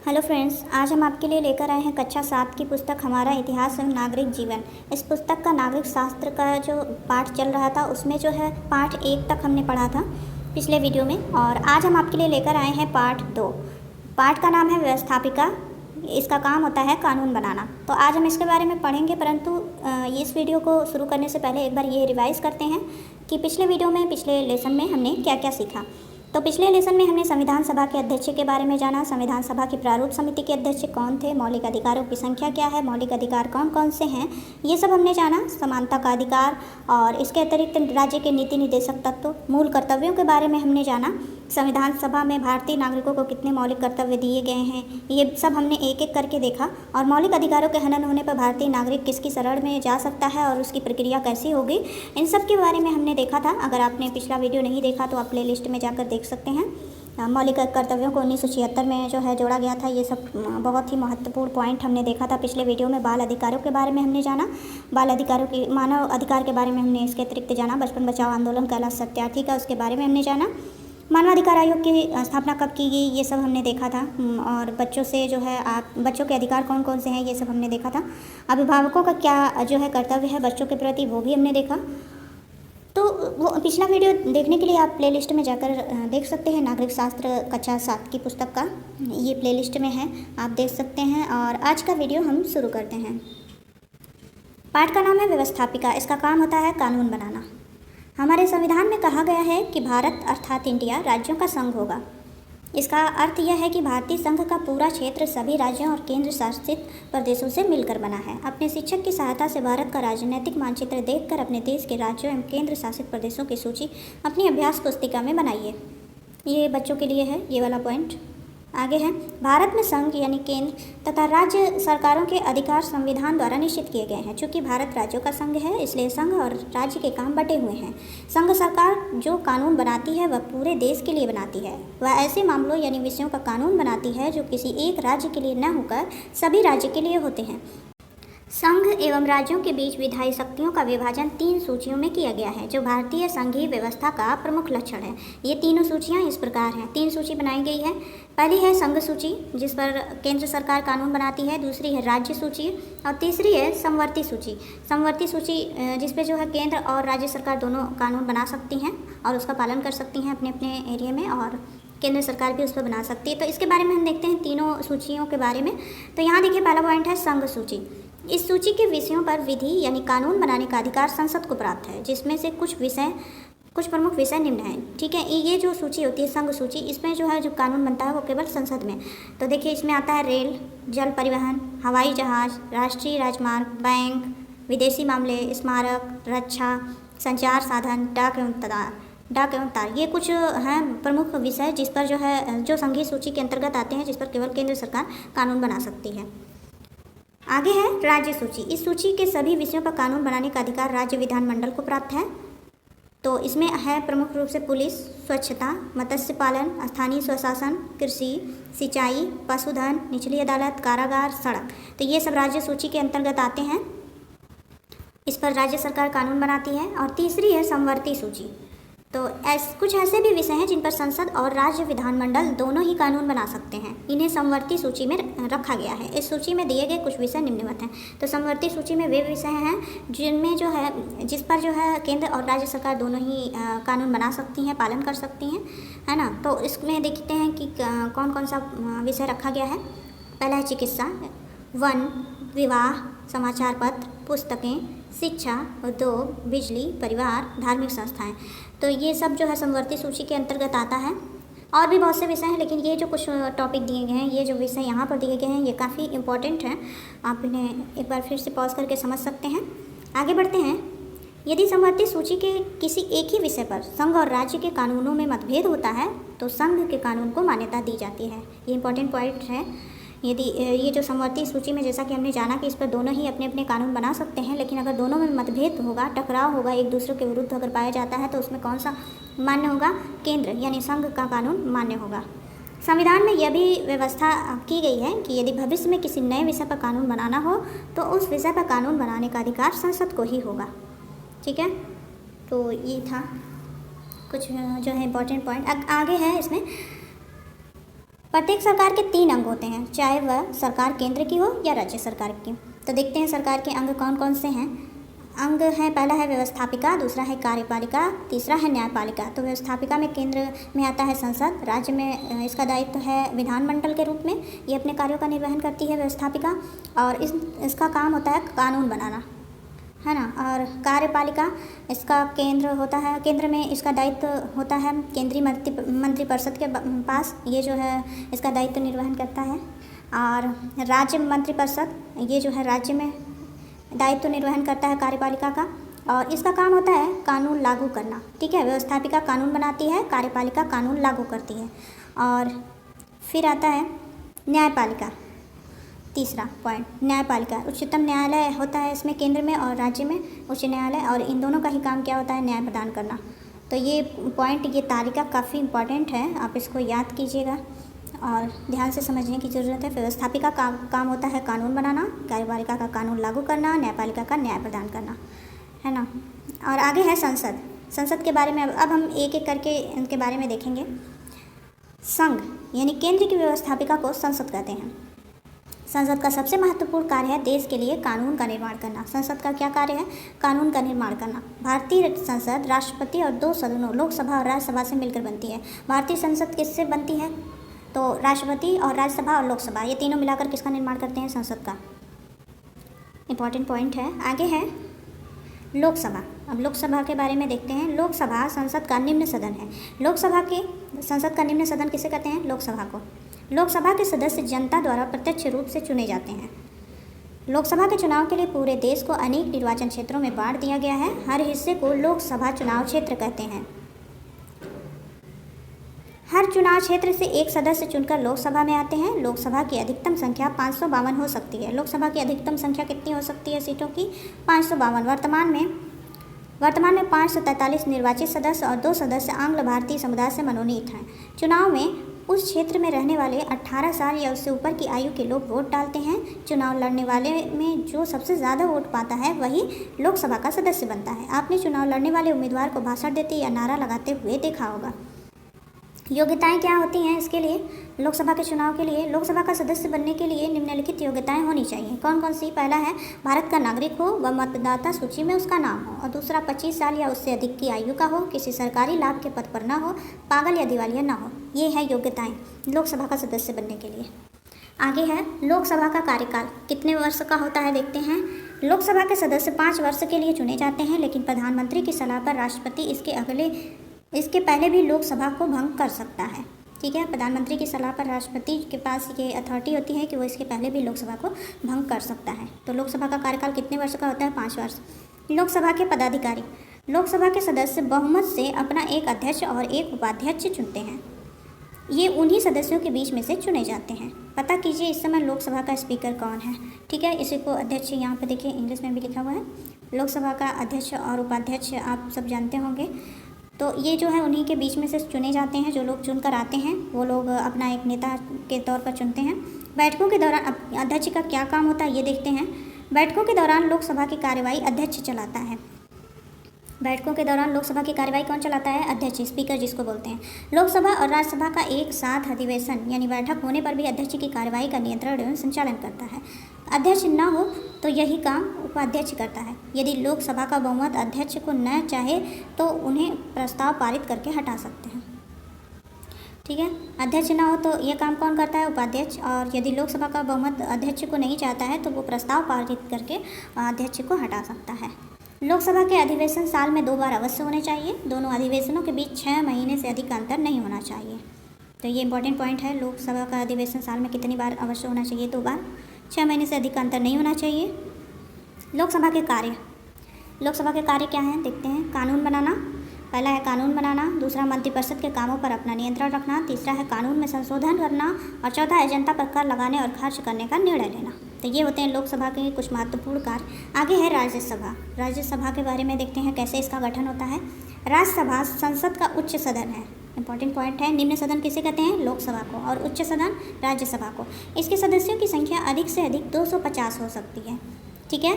Hello friends, आज हम आपके लिए लेकर आए हैं कक्षा 7 की पुस्तक हमारा इतिहास एवं नागरिक जीवन। इस पुस्तक का नागरिक शास्त्र का जो पाठ चल रहा था उसमें जो है पाठ 1 तक हमने पढ़ा था पिछले वीडियो में, और आज हम आपके लिए लेकर आए हैं पाठ 2। पाठ का नाम है व्यवस्थापिका। इसका काम होता है कानून बनाना। तो आज हम इसके बारे में पढ़ेंगे, परंतु इस वीडियो को शुरू करने से पहले एक बार ये रिवाइज़ करते हैं कि पिछले वीडियो में, पिछले लेसन में हमने क्या क्या सीखा। तो पिछले लेसन में हमने संविधान सभा के अध्यक्ष के बारे में जाना। संविधान सभा की प्रारूप समिति के अध्यक्ष कौन थे, मौलिक अधिकारों की संख्या क्या है, मौलिक अधिकार कौन कौन से हैं, ये सब हमने जाना। समानता का अधिकार और इसके अतिरिक्त राज्य के नीति निर्देशक तत्व, मूल कर्तव्यों के बारे में हमने जाना। संविधान सभा में भारतीय नागरिकों को कितने मौलिक कर्तव्य दिए गए हैं, ये सब हमने एक एक करके देखा। और मौलिक अधिकारों के हनन होने पर भारतीय नागरिक किसकी शरण में जा सकता है और उसकी प्रक्रिया कैसी होगी, इन सब के बारे में हमने देखा था। अगर आपने पिछला वीडियो नहीं देखा तो आप प्लेलिस्ट में जाकर देख सकते हैं। मौलिक कर्तव्यों को 1976 में जो है जोड़ा गया था। ये सब बहुत ही महत्वपूर्ण पॉइंट हमने देखा था पिछले वीडियो में। बाल अधिकारों के बारे में हमने जाना। बाल अधिकारों की मानव अधिकार के बारे में हमने इसके अतिरिक्त जाना। बचपन बचाओ आंदोलन कैलाश सत्यार्थी का, उसके बारे में हमने जाना। मानवाधिकार आयोग की स्थापना कब की गई, ये सब हमने देखा था। और बच्चों से जो है बच्चों के अधिकार कौन कौन से हैं, ये सब हमने देखा था। अभिभावकों का क्या जो है कर्तव्य है बच्चों के प्रति, वो भी हमने देखा। तो वो पिछला वीडियो देखने के लिए आप प्लेलिस्ट में जाकर देख सकते हैं। नागरिक शास्त्र कक्षा 7 की पुस्तक का ये प्लेलिस्ट में है, आप देख सकते हैं। और आज का वीडियो हम शुरू करते हैं। पाठ का नाम है व्यवस्थापिका। इसका काम होता है कानून बनाना। हमारे संविधान में कहा गया है कि भारत अर्थात इंडिया राज्यों का संघ होगा। इसका अर्थ यह है कि भारतीय संघ का पूरा क्षेत्र सभी राज्यों और केंद्र शासित प्रदेशों से मिलकर बना है। अपने शिक्षक की सहायता से भारत का राजनीतिक मानचित्र देखकर अपने देश के राज्यों एवं केंद्र शासित प्रदेशों की सूची अपनी अभ्यास पुस्तिका में बनाइए। ये बच्चों के लिए है, ये वाला पॉइंट। आगे है, भारत में संघ यानी केंद्र तथा राज्य सरकारों के अधिकार संविधान द्वारा निश्चित किए गए हैं। चूंकि भारत राज्यों का संघ है, इसलिए संघ और राज्य के काम बटे हुए हैं। संघ सरकार जो कानून बनाती है वह पूरे देश के लिए बनाती है। वह ऐसे मामलों यानी विषयों का कानून बनाती है जो किसी एक राज्य के लिए न होकर सभी राज्य के लिए होते हैं। संघ एवं राज्यों के बीच विधायी शक्तियों का विभाजन 3 सूचियों में किया गया है, जो भारतीय संघीय व्यवस्था का प्रमुख लक्षण है। ये तीनों सूचियाँ इस प्रकार हैं। 3 सूची बनाई गई है। पहली है संघ सूची, जिस पर केंद्र सरकार कानून बनाती है। दूसरी है राज्य सूची और तीसरी है समवर्ती सूची। समवर्ती सूची जिस पे जो है केंद्र और राज्य सरकार दोनों कानून बना सकती हैं और उसका पालन कर सकती हैं अपने अपने एरिया में, और केंद्र सरकार भी उस पर बना सकती है। तो इसके बारे में हम देखते हैं तीनों सूचियों के बारे में। तो यहाँ देखिए, पहला पॉइंट है संघ सूची। इस सूची के विषयों पर विधि यानी कानून बनाने का अधिकार संसद को प्राप्त है, जिसमें से कुछ प्रमुख विषय निम्न हैं। ठीक है, ये जो सूची होती है संघ सूची, इसमें जो है जो कानून बनता है वो केवल संसद में। तो देखिए, इसमें आता है रेल, जल परिवहन, हवाई जहाज, राष्ट्रीय राजमार्ग, बैंक, विदेशी मामले, स्मारक, रक्षा, संचार साधन, डाक एवं तार। ये कुछ हैं प्रमुख विषय जिस पर जो है जो संघीय सूची के अंतर्गत आते हैं, जिस पर केवल केंद्र सरकार कानून बना सकती है। आगे है राज्य सूची। इस सूची के सभी विषयों पर कानून बनाने का अधिकार राज्य विधानमंडल को प्राप्त है। तो इसमें है प्रमुख रूप से पुलिस, स्वच्छता, मत्स्य पालन, स्थानीय स्वशासन, कृषि, सिंचाई, पशुधन, निचली अदालत, कारागार, सड़क। तो ये सब राज्य सूची के अंतर्गत आते हैं। इस पर राज्य सरकार कानून बनाती है। और तीसरी है समवर्ती सूची। तो कुछ ऐसे भी विषय हैं जिन पर संसद और राज्य विधानमंडल दोनों ही कानून बना सकते हैं। इन्हें समवर्ती सूची में रखा गया है। इस सूची में दिए गए कुछ विषय निम्नवत हैं। तो समवर्ती सूची में वे विषय हैं जिनमें जो है जिस पर जो है केंद्र और राज्य सरकार दोनों ही कानून बना सकती हैं, पालन कर सकती हैं, है ना। तो इसमें देखते हैं कि कौन कौन सा विषय रखा गया है। पहला है चिकित्सा, वन, विवाह, समाचार पत्र, पुस्तकें, शिक्षा, उद्योग, बिजली, परिवार, धार्मिक संस्थाएं। तो ये सब जो है समवर्ती सूची के अंतर्गत आता है। और भी बहुत से विषय हैं, लेकिन ये जो कुछ टॉपिक दिए गए हैं, ये जो विषय यहाँ पर दिए गए हैं, ये काफ़ी इंपॉर्टेंट हैं। आप इन्हें एक बार फिर से पॉज करके समझ सकते हैं। आगे बढ़ते हैं। यदि समवर्ती सूची के किसी एक ही विषय पर संघ और राज्य के कानूनों में मतभेद होता है तो संघ के कानून को मान्यता दी जाती है। ये इंपॉर्टेंट पॉइंट है। यदि ये जो समवर्ती सूची में, जैसा कि हमने जाना कि इस पर दोनों ही अपने अपने कानून बना सकते हैं, लेकिन अगर दोनों में मतभेद होगा, टकराव होगा, एक दूसरे के विरुद्ध अगर पाया जाता है तो उसमें कौन सा मान्य होगा? केंद्र यानी संघ का कानून मान्य होगा। संविधान में यह भी व्यवस्था की गई है कि यदि भविष्य में किसी नए विषय पर कानून बनाना हो तो उस विषय पर कानून बनाने का अधिकार संसद को ही होगा। ठीक है, तो ये था कुछ जो है इम्पोर्टेंट पॉइंट। आगे है इसमें प्रत्येक सरकार के 3 अंग होते हैं, चाहे वह सरकार केंद्र की हो या राज्य सरकार की। तो देखते हैं सरकार के अंग कौन कौन से हैं। अंग है, पहला है व्यवस्थापिका, दूसरा है कार्यपालिका, तीसरा है न्यायपालिका। तो व्यवस्थापिका में केंद्र में आता है संसद, राज्य में इसका दायित्व है विधानमंडल के रूप में, ये अपने कार्यों का निर्वहन करती है व्यवस्थापिका। और इसका काम होता है कानून बनाना, है ना। और कार्यपालिका, इसका केंद्र होता है, केंद्र में इसका दायित्व होता है केंद्रीय मंत्रिपरिषद के पास, ये जो है इसका दायित्व निर्वहन करता है। और राज्य मंत्रिपरिषद, ये जो है राज्य में दायित्व निर्वहन करता है कार्यपालिका का, और इसका काम होता है कानून लागू करना। ठीक है, व्यवस्थापिका कानून बनाती है, कार्यपालिका कानून लागू करती है। और फिर आता है न्यायपालिका, तीसरा पॉइंट, न्यायपालिका। उच्चतम न्यायालय होता है इसमें केंद्र में और राज्य में उच्च न्यायालय, और इन दोनों का ही काम क्या होता है, न्याय प्रदान करना। तो ये पॉइंट, ये तालिका काफ़ी इंपॉर्टेंट है, आप इसको याद कीजिएगा और ध्यान से समझने की ज़रूरत है। व्यवस्थापिका का काम होता है कानून बनाना, कार्यपालिका का कानून लागू करना, न्यायपालिका का न्याय प्रदान करना, है ना। और आगे है संसद। संसद के बारे में अब हम एक एक करके इनके बारे में देखेंगे। संघ यानी केंद्र की व्यवस्थापिका को संसद कहते हैं। संसद का सबसे महत्वपूर्ण कार्य है देश के लिए कानून का निर्माण करना। संसद का क्या कार्य है, कानून का निर्माण करना। भारतीय संसद राष्ट्रपति और 2 सदनों लोकसभा और राज्यसभा से मिलकर बनती है। भारतीय संसद किससे बनती है, तो राष्ट्रपति और राज्यसभा और लोकसभा, ये तीनों मिलाकर किसका निर्माण करते हैं, संसद का। इंपॉर्टेंट पॉइंट है। आगे है लोकसभा। अब लोकसभा के बारे में देखते हैं। लोकसभा संसद का निम्न सदन है। लोकसभा के संसद का निम्न सदन किसे कहते हैं, लोकसभा को। लोकसभा के सदस्य जनता द्वारा प्रत्यक्ष रूप से चुने जाते हैं। लोकसभा के चुनाव के लिए पूरे देश को अनेक निर्वाचन क्षेत्रों में बांट दिया गया है। हर हिस्से को लोकसभा चुनाव क्षेत्र कहते हैं। हर चुनाव क्षेत्र से एक सदस्य चुनकर लोकसभा में आते हैं। लोकसभा की अधिकतम संख्या 552 हो सकती है। लोकसभा की अधिकतम संख्या कितनी हो सकती है सीटों की, 552। वर्तमान में 543 निर्वाचित सदस्य और 2 सदस्य आंग्ल भारतीय समुदाय से मनोनीत हैं। चुनाव में उस क्षेत्र में रहने वाले 18 साल या उससे ऊपर की आयु के लोग वोट डालते हैं। चुनाव लड़ने वाले में जो सबसे ज़्यादा वोट पाता है वही लोकसभा का सदस्य बनता है। आपने चुनाव लड़ने वाले उम्मीदवार को भाषण देते या नारा लगाते हुए देखा होगा। योग्यताएं क्या होती हैं इसके लिए, लोकसभा के चुनाव के लिए। लोकसभा का सदस्य बनने के लिए निम्नलिखित योग्यताएं होनी चाहिए। कौन कौन सी, पहला है भारत का नागरिक हो व मतदाता सूची में उसका नाम हो, और दूसरा 25 साल या उससे अधिक की आयु का हो, किसी सरकारी लाभ के पद पर ना हो, पागल या दिवालिया ना हो। ये है योग्यताएं लोकसभा का सदस्य बनने के लिए। आगे है लोकसभा का कार्यकाल कितने वर्ष का होता है, देखते हैं। लोकसभा के सदस्य 5 वर्ष के लिए चुने जाते हैं, लेकिन प्रधानमंत्री की सलाह पर राष्ट्रपति इसके पहले भी लोकसभा को भंग कर सकता है। ठीक है, प्रधानमंत्री की सलाह पर राष्ट्रपति के पास ये अथॉरिटी होती है कि वो इसके पहले भी लोकसभा को भंग कर सकता है। तो लोकसभा का कार्यकाल कितने वर्ष का होता है, 5 वर्ष। लोकसभा के पदाधिकारी, लोकसभा के सदस्य बहुमत से अपना एक अध्यक्ष और एक उपाध्यक्ष चुनते हैं। ये उन्हीं सदस्यों के बीच में से चुने जाते हैं। पता कीजिए इस समय लोकसभा का स्पीकर कौन है। ठीक है, इसी को अध्यक्ष, यहाँ पे देखिए इंग्लिश में भी लिखा हुआ है। लोकसभा का अध्यक्ष और उपाध्यक्ष आप सब जानते होंगे। तो ये जो है उन्हीं के बीच में से चुने जाते हैं। जो लोग चुनकर आते हैं वो लोग अपना एक नेता के तौर पर चुनते हैं। बैठकों के दौरान अध्यक्ष का क्या काम होता है ये देखते हैं। बैठकों के दौरान लोकसभा की कार्यवाही अध्यक्ष चलाता है। बैठकों के दौरान लोकसभा की कार्यवाही कौन चलाता है, अध्यक्ष, स्पीकर जिसको बोलते हैं। लोकसभा और राज्यसभा का एक साथ अधिवेशन यानी बैठक होने पर भी अध्यक्ष की कार्यवाही का नियंत्रण एवं संचालन करता है। अध्यक्ष न हो तो यही काम उपाध्यक्ष करता है। यदि लोकसभा का बहुमत अध्यक्ष को न चाहे तो उन्हें प्रस्ताव पारित करके हटा सकते हैं। ठीक है, अध्यक्ष ना हो तो यह काम कौन करता है, उपाध्यक्ष। और यदि लोकसभा का बहुमत अध्यक्ष को नहीं चाहता है तो वो प्रस्ताव पारित करके अध्यक्ष को हटा सकता है। लोकसभा के अधिवेशन साल में 2 बार अवश्य होने चाहिए। दोनों अधिवेशनों के बीच 6 महीने से अधिक का अंतर नहीं होना चाहिए। तो ये इंपॉर्टेंट पॉइंट है। लोकसभा का अधिवेशन साल में कितनी बार अवश्य होना चाहिए, 2 बार। 6 महीने से अधिक का अंतर नहीं होना चाहिए। लोकसभा के कार्य, लोकसभा के कार्य क्या हैं देखते हैं। कानून बनाना, पहला है कानून बनाना, दूसरा मंत्रिपरिषद के कामों पर अपना नियंत्रण रखना, तीसरा है कानून में संशोधन करना, और चौथा है जनता पर कर लगाने और खर्च करने का निर्णय लेना। तो ये होते हैं लोकसभा के कुछ महत्वपूर्ण कार्य। आगे है राज्यसभा। राज्यसभा के बारे में देखते हैं कैसे इसका गठन होता है। राज्यसभा संसद का उच्च सदन है। इंपॉर्टेंट पॉइंट है, निम्न सदन किसे कहते हैं, लोकसभा को, और उच्च सदन राज्यसभा को। इसके सदस्यों की संख्या अधिक से अधिक 250 हो सकती है। ठीक है,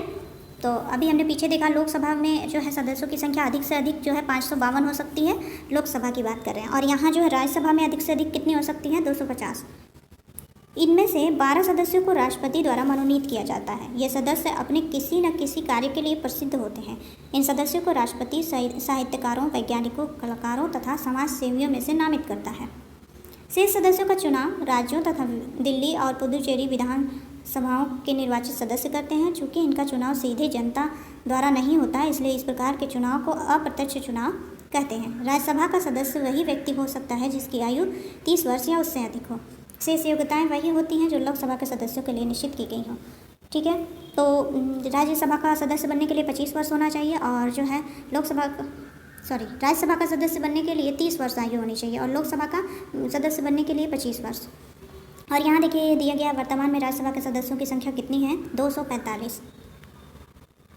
तो अभी हमने पीछे देखा लोकसभा में जो है सदस्यों की संख्या अधिक से अधिक जो है 552 हो सकती है, लोकसभा की बात कर रहे हैं। और यहाँ जो है राज्यसभा में अधिक से अधिक कितनी हो सकती है, 250। इनमें से 12 सदस्यों को राष्ट्रपति द्वारा मनोनीत किया जाता है। ये सदस्य अपने किसी न किसी कार्य के लिए प्रसिद्ध होते हैं। इन सदस्यों को राष्ट्रपति साहित्यकारों, वैज्ञानिकों, कलाकारों तथा समाज सेवियों में से नामित करता है। शेष सदस्यों का चुनाव राज्यों तथा दिल्ली और पुदुचेरी विधानसभाओं के निर्वाचित सदस्य करते हैं। चूँकि इनका चुनाव सीधे जनता द्वारा नहीं होता है, इसलिए इस प्रकार के चुनाव को अप्रत्यक्ष चुनाव कहते हैं। राज्यसभा का सदस्य वही व्यक्ति हो सकता है जिसकी आयु 30 वर्ष या उससे अधिक हो। शेष योग्यताएं वही होती हैं जो लोकसभा के सदस्यों के लिए निश्चित की गई हों। ठीक है, तो राज्यसभा का सदस्य बनने के लिए 25 वर्ष होना चाहिए और जो है राज्यसभा का सदस्य बनने के लिए 30 वर्ष आयु होनी चाहिए और लोकसभा का सदस्य बनने के लिए 25 वर्ष। और यहाँ देखिए ये दिया गया वर्तमान में राज्यसभा के सदस्यों की संख्या कितनी है, 245।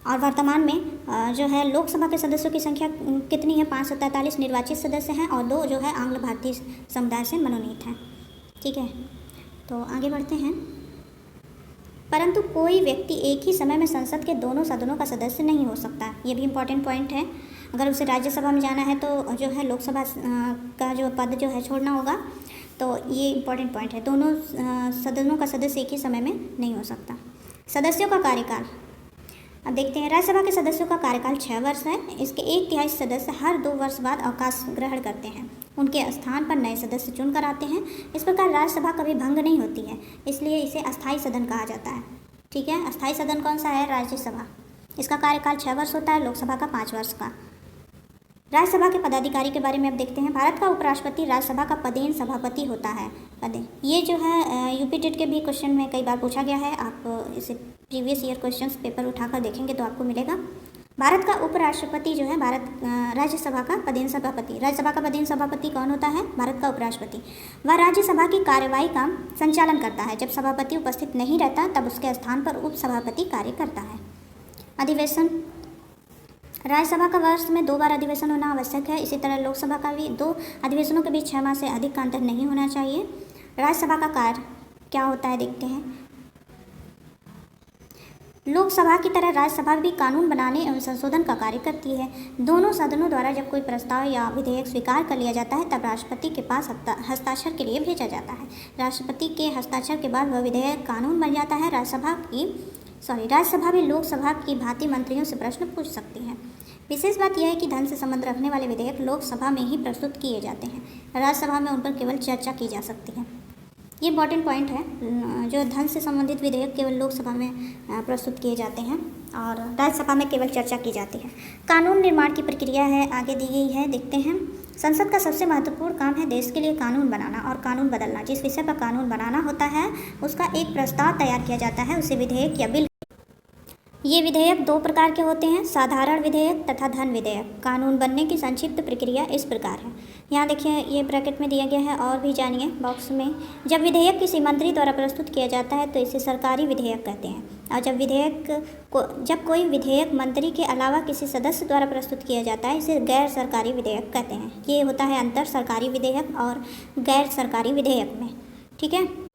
और वर्तमान में जो है लोकसभा के सदस्यों की संख्या कितनी है, 543 निर्वाचित सदस्य हैं और 2 जो है आंग्ल भारतीय समुदाय से मनोनीत हैं। ठीक है, तो आगे बढ़ते हैं। परंतु कोई व्यक्ति एक ही समय में संसद के दोनों सदनों का सदस्य नहीं हो सकता। ये भी इम्पोर्टेंट पॉइंट है। अगर उसे राज्यसभा में जाना है तो जो है लोकसभा का जो पद जो है छोड़ना होगा। तो ये इम्पोर्टेंट पॉइंट है, दोनों सदनों का सदस्य एक ही समय में नहीं हो सकता। सदस्यों का कार्यकाल अब देखते हैं। राज्यसभा के सदस्यों का कार्यकाल 6 वर्ष है। इसके 1/3 सदस्य हर 2 वर्ष बाद अवकाश ग्रहण करते हैं। उनके स्थान पर नए सदस्य चुनकर आते हैं। इस प्रकार राज्यसभा कभी भंग नहीं होती है, इसलिए इसे अस्थायी सदन कहा जाता है। ठीक है, अस्थायी सदन कौन सा है, राज्यसभा। इसका कार्यकाल 6 वर्ष होता है, लोकसभा का 5 वर्ष का। राज्यसभा के पदाधिकारी के बारे में अब देखते हैं। भारत का उपराष्ट्रपति राज्यसभा का पदेन सभापति होता है। ये जो है यूपी टेट के भी क्वेश्चन में कई बार पूछा गया है। आप इसे प्रीवियस ईयर क्वेश्चंस पेपर उठाकर देखेंगे तो आपको मिलेगा। भारत का उपराष्ट्रपति जो है राज्यसभा का पदेन सभापति। राज्यसभा का पदेन सभापति कौन होता है, भारत का उपराष्ट्रपति। वह राज्यसभा की कार्यवाही का संचालन करता है। जब सभापति उपस्थित नहीं रहता तब उसके स्थान पर उपसभापति कार्य करता है। अधिवेशन, राज्यसभा का वर्ष में 2 बार अधिवेशन होना आवश्यक है। इसी तरह लोकसभा का भी 2 अधिवेशनों के बीच 6 माह से अधिक का अंतर नहीं होना चाहिए। राज्यसभा का कार्य क्या होता है देखते हैं। लोकसभा की तरह राज्यसभा भी कानून बनाने एवं संशोधन का कार्य करती है। दोनों सदनों द्वारा जब कोई प्रस्ताव या विधेयक स्वीकार कर लिया जाता है तब राष्ट्रपति के पास हस्ताक्षर के लिए भेजा जाता है। राष्ट्रपति के हस्ताक्षर के बाद वह विधेयक कानून बन जाता है। राज्यसभा भी लोकसभा की भांति मंत्रियों से प्रश्न पूछ सकती है। विशेष बात यह है कि धन से संबंध रखने वाले विधेयक लोकसभा में ही प्रस्तुत किए जाते हैं। राज्यसभा में उन पर केवल चर्चा की जा सकती है। ये इंपॉर्टेंट पॉइंट है, जो धन से संबंधित विधेयक केवल लोकसभा में प्रस्तुत किए जाते हैं और राज्यसभा में केवल चर्चा की जाती है। कानून निर्माण की प्रक्रिया है, आगे दी गई है, देखते हैं। संसद का सबसे महत्वपूर्ण काम है देश के लिए कानून बनाना और कानून बदलना। जिस विषय पर कानून बनाना होता है उसका एक प्रस्ताव तैयार किया जाता है, उसे विधेयक या बिल। ये विधेयक 2 प्रकार के होते हैं, साधारण विधेयक तथा धन विधेयक। कानून बनने की संक्षिप्त प्रक्रिया इस प्रकार है। यहाँ देखिए ये ब्रैकेट में दिया गया है और भी जानिए बॉक्स में। जब विधेयक किसी मंत्री द्वारा प्रस्तुत किया जाता है तो इसे सरकारी विधेयक कहते हैं। और जब कोई विधेयक मंत्री के अलावा किसी सदस्य द्वारा प्रस्तुत किया जाता है इसे गैर सरकारी विधेयक कहते हैं। ये होता है अंतर सरकारी विधेयक और गैर सरकारी विधेयक में। ठीक है,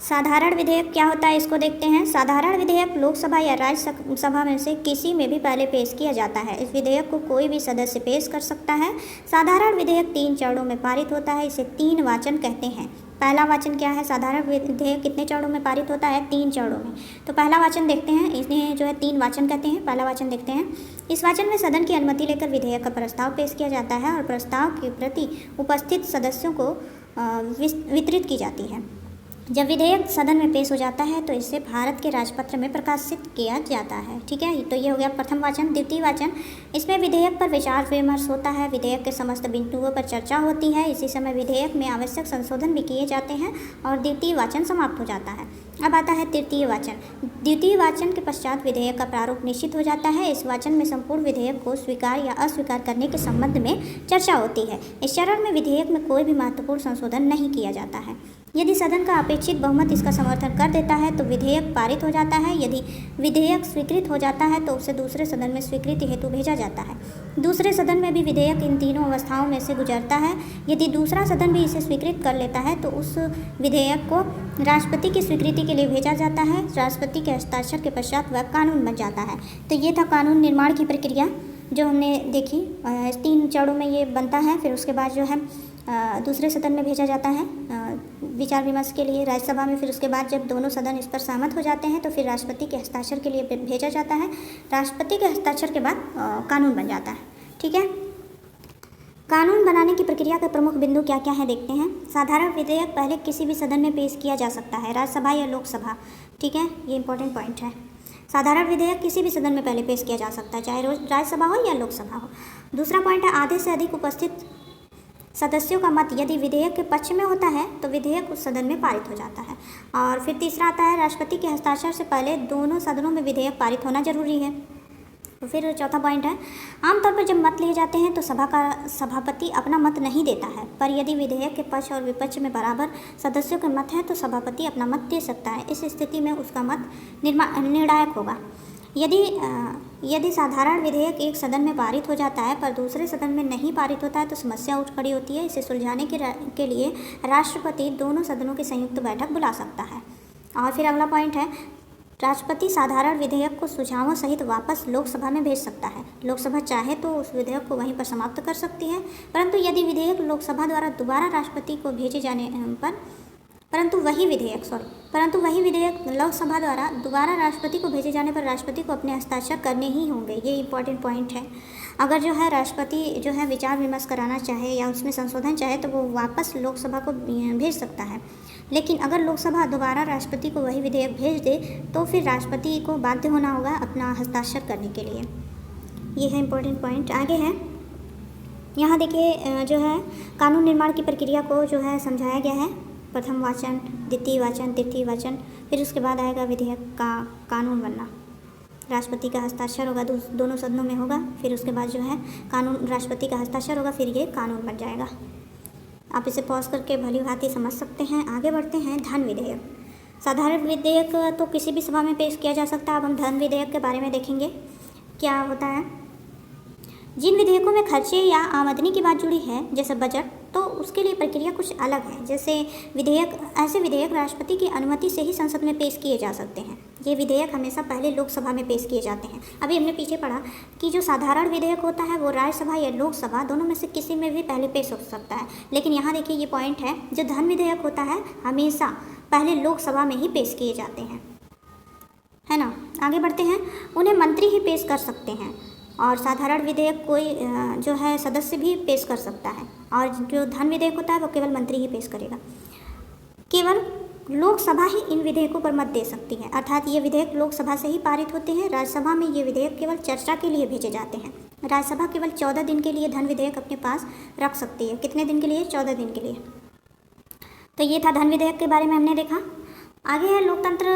साधारण विधेयक क्या होता है इसको देखते हैं। साधारण विधेयक लोकसभा या राज्यसभा में से किसी में भी पहले पेश किया जाता है। इस विधेयक को कोई भी सदस्य पेश कर सकता है। साधारण विधेयक 3 चरणों में पारित होता है, इसे 3 वाचन कहते हैं। पहला वाचन क्या है, साधारण विधेयक कितने चरणों में पारित होता है, 3 चरणों में। तो पहला वाचन देखते हैं, इन्हें जो है 3 वाचन कहते हैं। पहला वाचन देखते हैं। इस वाचन में सदन की अनुमति लेकर विधेयक का प्रस्ताव पेश किया जाता है और प्रस्ताव की प्रति उपस्थित सदस्यों को वितरित की जाती है। जब विधेयक सदन में पेश हो जाता है तो इसे भारत के राजपत्र में प्रकाशित किया जाता है। ठीक है, तो ये हो गया प्रथम वाचन। द्वितीय वाचन, इसमें विधेयक पर विचार विमर्श होता है, विधेयक के समस्त बिंदुओं पर चर्चा होती है। इसी समय विधेयक में आवश्यक संशोधन भी किए जाते हैं और द्वितीय वाचन समाप्त हो जाता है। अब आता है तृतीय वाचन। द्वितीय वाचन के पश्चात विधेयक का प्रारूप निश्चित हो जाता है। इस वाचन में संपूर्ण विधेयक को स्वीकार या अस्वीकार करने के संबंध में चर्चा होती है। इस चरण में विधेयक में कोई भी महत्वपूर्ण संशोधन नहीं किया जाता है। यदि सदन का अपेक्षित बहुमत इसका समर्थन कर देता है तो विधेयक पारित हो जाता है। यदि विधेयक स्वीकृत हो जाता है तो उसे दूसरे सदन में स्वीकृति हेतु भेजा जाता है। दूसरे सदन में भी विधेयक इन तीनों अवस्थाओं में से गुजरता है। यदि दूसरा सदन भी इसे स्वीकृत कर लेता है तो उस विधेयक को राष्ट्रपति की स्वीकृति के लिए भेजा जाता है। राष्ट्रपति के हस्ताक्षर के पश्चात वह कानून बन जाता है। तो ये था कानून निर्माण की प्रक्रिया जो हमने देखी। 3 चरणों में ये बनता है, फिर उसके बाद जो है दूसरे सदन में भेजा जाता है। विचार विमर्श के लिए राज्यसभा में, फिर उसके बाद जब दोनों सदन इस पर सहमत हो जाते हैं तो फिर राष्ट्रपति के हस्ताक्षर के लिए भेजा जाता है। राष्ट्रपति के हस्ताक्षर के बाद कानून बन जाता है। ठीक है, कानून बनाने की प्रक्रिया के प्रमुख बिंदु क्या क्या है देखते हैं। साधारण विधेयक पहले किसी भी सदन में पेश किया जा सकता है, राज्यसभा या लोकसभा। ठीक है, ये इंपॉर्टेंट पॉइंट है। साधारण विधेयक किसी भी सदन में पहले पेश किया जा सकता है, चाहे राज्यसभा हो या लोकसभा हो। दूसरा पॉइंट है आधे से अधिक उपस्थित सदस्यों का मत यदि विधेयक के पक्ष में होता है तो विधेयक उस सदन में पारित हो जाता है। और फिर तीसरा आता है राष्ट्रपति के हस्ताक्षर से पहले दोनों सदनों में विधेयक पारित होना जरूरी है। तो फिर चौथा पॉइंट है आमतौर पर जब मत लिए जाते हैं तो सभा का सभापति अपना मत नहीं देता है, पर यदि विधेयक के पक्ष और विपक्ष में बराबर सदस्यों के मत है तो सभापति अपना मत दे सकता है। इस स्थिति में उसका मत निर्णायक होगा। यदि साधारण विधेयक एक सदन में पारित हो जाता है पर दूसरे सदन में नहीं पारित होता है तो समस्या उठ खड़ी होती है। इसे सुलझाने के लिए राष्ट्रपति दोनों सदनों की संयुक्त बैठक बुला सकता है। और फिर अगला पॉइंट है राष्ट्रपति साधारण विधेयक को सुझावों सहित वापस लोकसभा में भेज सकता है। लोकसभा चाहे तो उस विधेयक को वहीं पर समाप्त कर सकती है, परंतु यदि विधेयक लोकसभा द्वारा दोबारा राष्ट्रपति को भेजे जाने पर परंतु वही विधेयक लोकसभा द्वारा दोबारा राष्ट्रपति को भेजे जाने पर राष्ट्रपति को अपने हस्ताक्षर करने ही होंगे। ये इंपॉर्टेंट पॉइंट है। अगर जो है राष्ट्रपति जो है विचार विमर्श कराना चाहे या उसमें संशोधन चाहे तो वो वापस लोकसभा को भेज सकता है, लेकिन अगर लोकसभा दोबारा राष्ट्रपति को वही विधेयक भेज दे तो फिर राष्ट्रपति को बाध्य होना होगा अपना हस्ताक्षर करने के लिए। ये है इंपॉर्टेंट पॉइंट। आगे है यहाँ देखिए जो है कानून निर्माण की प्रक्रिया को जो है समझाया गया है। प्रथम वाचन, द्वितीय वाचन, तृतीय वाचन, फिर उसके बाद आएगा विधेयक का कानून बनना। राष्ट्रपति का हस्ताक्षर होगा, दोनों सदनों में होगा, फिर उसके बाद जो है कानून राष्ट्रपति का हस्ताक्षर होगा, फिर ये कानून बन जाएगा। आप इसे पॉज करके भली भांति समझ सकते हैं। आगे बढ़ते हैं धन विधेयक। साधारण विधेयक तो किसी भी सभा में पेश किया जा सकता है। अब हम धन विधेयक के बारे में देखेंगे क्या होता है। जिन विधेयकों में खर्चे या आमदनी की बात जुड़ी है जैसे बजट, तो उसके लिए प्रक्रिया कुछ अलग है। जैसे ऐसे विधेयक राष्ट्रपति की अनुमति से ही संसद में पेश किए जा सकते हैं। ये विधेयक हमेशा पहले लोकसभा में पेश किए जाते हैं। अभी हमने पीछे पढ़ा कि जो साधारण विधेयक होता है वो राज्यसभा या लोकसभा दोनों में से किसी में भी पहले पेश हो सकता है, लेकिन यहाँ देखिए ये पॉइंट है, जो धन विधेयक होता है हमेशा पहले लोकसभा में ही पेश किए जाते हैं, है ना। आगे बढ़ते हैं। उन्हें मंत्री ही पेश कर सकते हैं और साधारण विधेयक कोई जो है सदस्य भी पेश कर सकता है, और जो धन विधेयक होता है वो केवल मंत्री ही पेश करेगा। केवल लोकसभा ही इन विधेयकों पर मत दे सकती है, अर्थात ये विधेयक लोकसभा से ही पारित होते हैं। राज्यसभा में ये विधेयक केवल चर्चा के लिए भेजे जाते हैं। राज्यसभा केवल 14 दिन के लिए धन विधेयक अपने पास रख सकती है। कितने दिन के लिए? 14 दिन के लिए। तो ये था धन विधेयक के बारे में हमने देखा। आगे है लोकतंत्र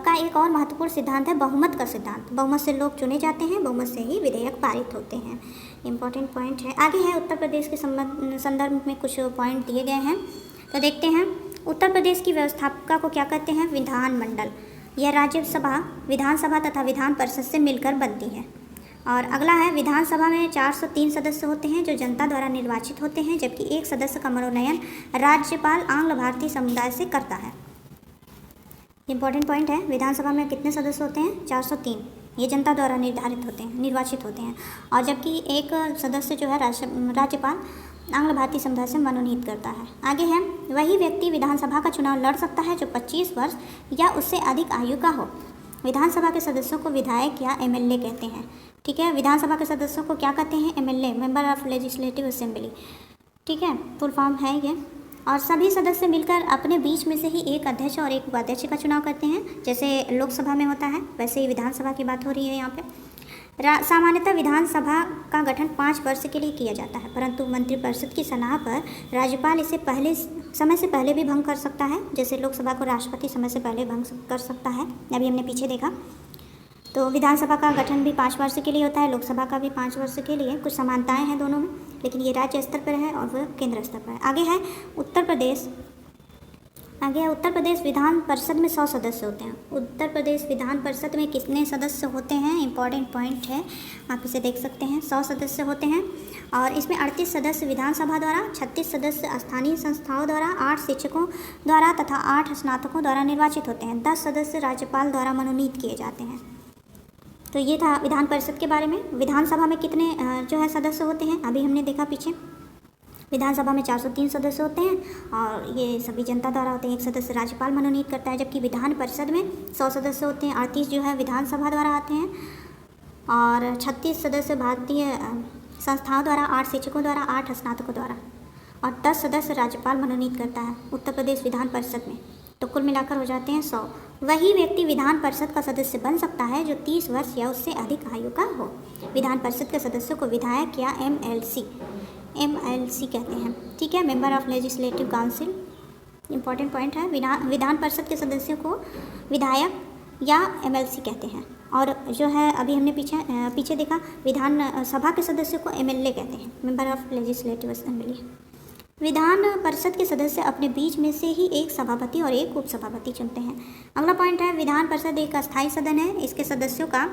का एक और महत्वपूर्ण सिद्धांत है बहुमत का सिद्धांत। बहुमत से लोग चुने जाते हैं, बहुमत से ही विधेयक पारित होते हैं। इंपॉर्टेंट पॉइंट है। आगे है उत्तर प्रदेश के संदर्भ में कुछ पॉइंट दिए गए हैं, तो देखते हैं। उत्तर प्रदेश की व्यवस्थापिका को क्या कहते हैं? विधानमंडल। यह राज्यसभा, विधानसभा तथा विधान परिषद से मिलकर बनती है। और अगला है विधानसभा में 403 सदस्य होते हैं जो जनता द्वारा निर्वाचित होते हैं, जबकि एक सदस्य का मनोनयन राज्यपाल आंग्ल भारतीय समुदाय से करता है। इंपॉर्टेंट पॉइंट है। विधानसभा में कितने सदस्य होते हैं? 403। ये जनता द्वारा निर्वाचित होते हैं, और जबकि एक सदस्य जो है राज्यपाल आंग्ल भारतीय समुदाय से मनोनीत करता है। आगे है वही व्यक्ति विधानसभा का चुनाव लड़ सकता है जो 25 वर्ष या उससे अधिक आयु का हो। विधानसभा के सदस्यों को विधायक या एमएलए कहते हैं। ठीक है, विधानसभा के सदस्यों को क्या कहते हैं? MLA, member of legislative assembly. ठीक है, फुल फॉर्म है ये। और सभी सदस्य मिलकर अपने बीच में से ही एक अध्यक्ष और एक उपाध्यक्ष का चुनाव करते हैं, जैसे लोकसभा में होता है वैसे ही विधानसभा की बात हो रही है यहाँ पे। सामान्यतः विधानसभा का गठन 5 वर्ष के लिए किया जाता है, परंतु मंत्रिपरिषद की सलाह पर राज्यपाल इसे समय से पहले भी भंग कर सकता है, जैसे लोकसभा को राष्ट्रपति समय से पहले भंग कर सकता है। अभी हमने पीछे देखा। तो विधानसभा का गठन भी 5 वर्ष के लिए होता है, लोकसभा का भी 5 वर्ष के लिए। कुछ समानताएं हैं दोनों में, लेकिन ये राज्य स्तर पर है और वह केंद्र स्तर पर है। आगे है उत्तर प्रदेश विधान परिषद में 100 सदस्य होते हैं। उत्तर प्रदेश विधान परिषद में कितने सदस्य होते हैं? इंपॉर्टेंट पॉइंट है, आप इसे देख सकते हैं। 100 सदस्य होते हैं, और इसमें 38 सदस्य विधानसभा द्वारा, 36 सदस्य स्थानीय संस्थाओं द्वारा, 8 शिक्षकों द्वारा तथा 8 स्नातकों द्वारा निर्वाचित होते हैं। 10 सदस्य राज्यपाल द्वारा मनोनीत किए जाते हैं। तो ये था विधान परिषद के बारे में। विधानसभा में कितने जो है सदस्य होते हैं? अभी हमने देखा पीछे। विधानसभा में 403 सदस्य होते हैं और ये सभी जनता द्वारा होते हैं। 1 सदस्य राज्यपाल मनोनीत करता है, जबकि विधान परिषद में 100 सदस्य होते हैं। 38 जो है विधानसभा द्वारा आते हैं और 36 सदस्य भारतीय संस्थाओं द्वारा, 8 शिक्षकों द्वारा, 8 स्नातकों द्वारा और 10 सदस्य राज्यपाल मनोनीत करता है उत्तर प्रदेश विधान परिषद में। तो कुल मिलाकर हो जाते हैं 100। वही व्यक्ति विधान परिषद का सदस्य बन सकता है जो 30 वर्ष या उससे अधिक आयु का हो। विधान परिषद के सदस्यों को विधायक या MLC कहते हैं। ठीक है, member of legislative council, important point है। विधान परिषद के सदस्यों को विधायक या MLC कहते हैं। और जो है अभी हमने पीछे देखा, विधान सभा के सदस्यों को MLA कहते हैं, member of legislative assembly. Vidhan Parishad के सदस्य अपने बीच में से ही एक सभापति और एक उपसभापति चुनते हैं। अगला पॉइंट है, विधान परिषद एक अस्थायी सदन है। इसके सदस्यों का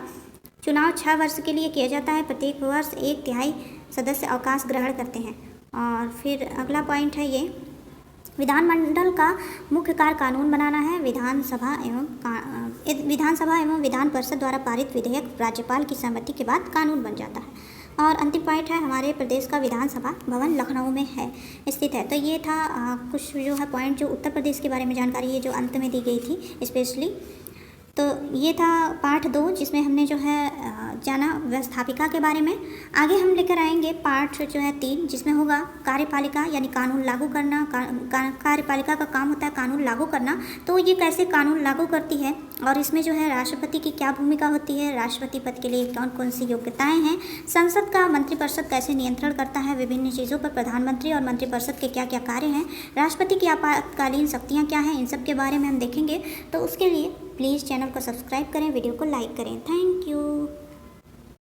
चुनाव 6 वर्ष के लिए किया जाता है। प्रत्येक वर्ष 1/3 सदस्य अवकाश ग्रहण करते हैं। और फिर अगला पॉइंट है ये, विधानमंडल का मुख्य कार्य कानून बनाना है। विधानसभा एवं विधान परिषद द्वारा पारित विधेयक राज्यपाल की सहमति के बाद कानून बन जाता है। और अंतिम पॉइंट है, हमारे प्रदेश का विधानसभा भवन लखनऊ में है स्थित है। तो ये था कुछ जो है पॉइंट जो उत्तर प्रदेश के बारे में जानकारी है जो अंत में दी गई थी स्पेशली। तो ये था पार्ट 2 जिसमें हमने जो है जाना व्यवस्थापिका के बारे में। आगे हम लेकर आएंगे पार्ट जो है 3 जिसमें होगा कार्यपालिका यानी कानून लागू करना। कार्यपालिका का काम होता है कानून लागू करना। तो ये कैसे कानून लागू करती है और इसमें जो है राष्ट्रपति की क्या भूमिका होती है, राष्ट्रपति पद के लिए कौन कौन सी योग्यताएं हैं, संसद का मंत्रिपरिषद कैसे नियंत्रण करता है विभिन्न चीज़ों पर, प्रधानमंत्री और मंत्रिपरिषद के क्या क्या कार्य हैं, राष्ट्रपति की आपातकालीन शक्तियाँ क्या हैं, इन सब के बारे में हम देखेंगे। तो उसके लिए प्लीज़ चैनल को सब्सक्राइब करें, वीडियो को लाइक करें। Thank you.